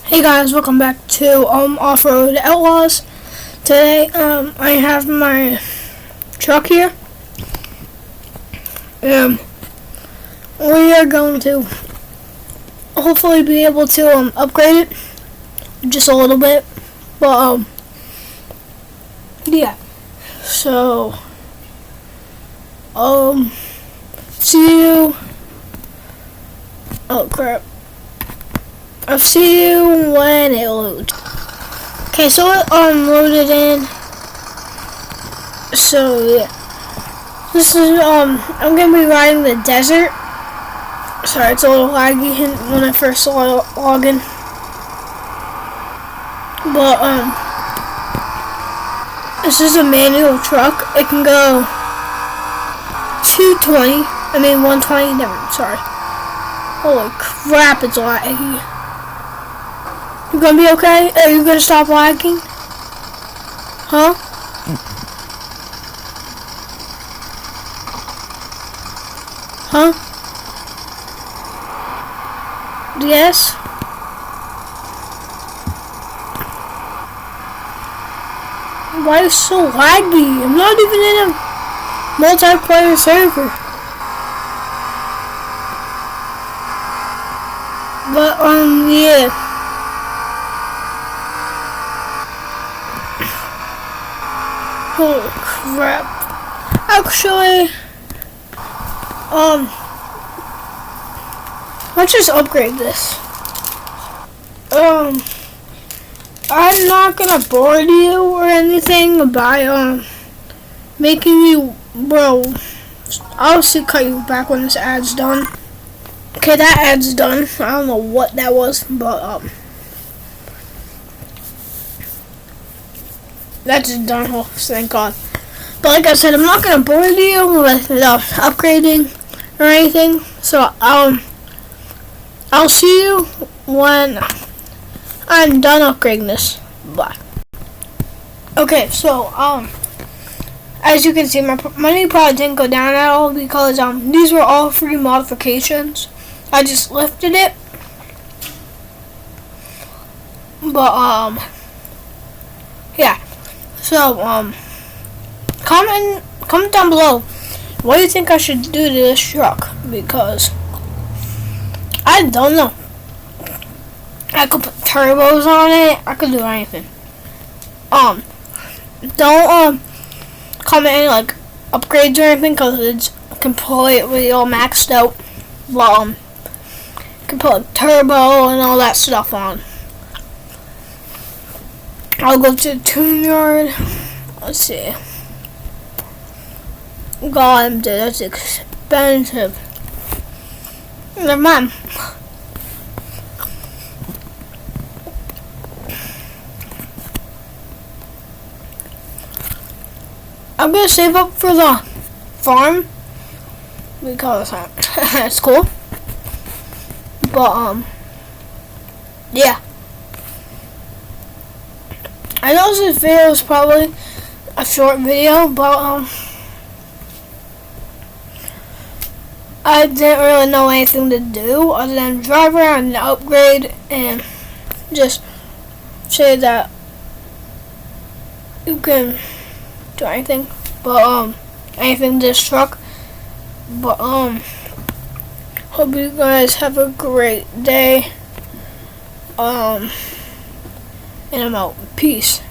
Hey guys, welcome back to Offroad Outlaws. Today I have my truck here. We are going to hopefully be able to upgrade it just a little bit. But yeah. So see you. Oh crap. I'll see you when it loads. Okay, so it loaded in. So yeah, this is I'm gonna be riding the desert. Sorry, it's a little laggy when I first log in. But this is a manual truck. It can go 120. Never. Sorry. Holy crap! It's laggy. You gonna be okay? Are you gonna stop lagging? Huh? Huh? Yes? Why is it so laggy? I'm not even in a multiplayer server. But, yeah. Holy crap. Actually, let's just upgrade this. I'm not gonna bore you or anything by, making you, bro, I'll still cut you back when this ad's done. Okay, that ad's done. I don't know what that was, but, that's done. Oh, thank God. But like I said, I'm not gonna bore you with upgrading or anything. So I'll see you when I'm done upgrading this. Bye. Okay, so as you can see, my money probably didn't go down at all because these were all free modifications. I just lifted it, but yeah. So, comment down below, what do you think I should do to this truck? Because I don't know. I could put turbos on it. I could do anything. Don't comment any like upgrades or anything because it's completely all maxed out. But you can put like, turbo and all that stuff on. I'll go to the tune yard. Let's see. God, dude, that's expensive. Never mind. I'm gonna save up for the farm because that's cool. But yeah. I know this video is probably a short video, but I didn't really know anything to do other than drive around and upgrade and just say that you can do anything, but anything to this truck. But hope you guys have a great day. And I'm out. Peace.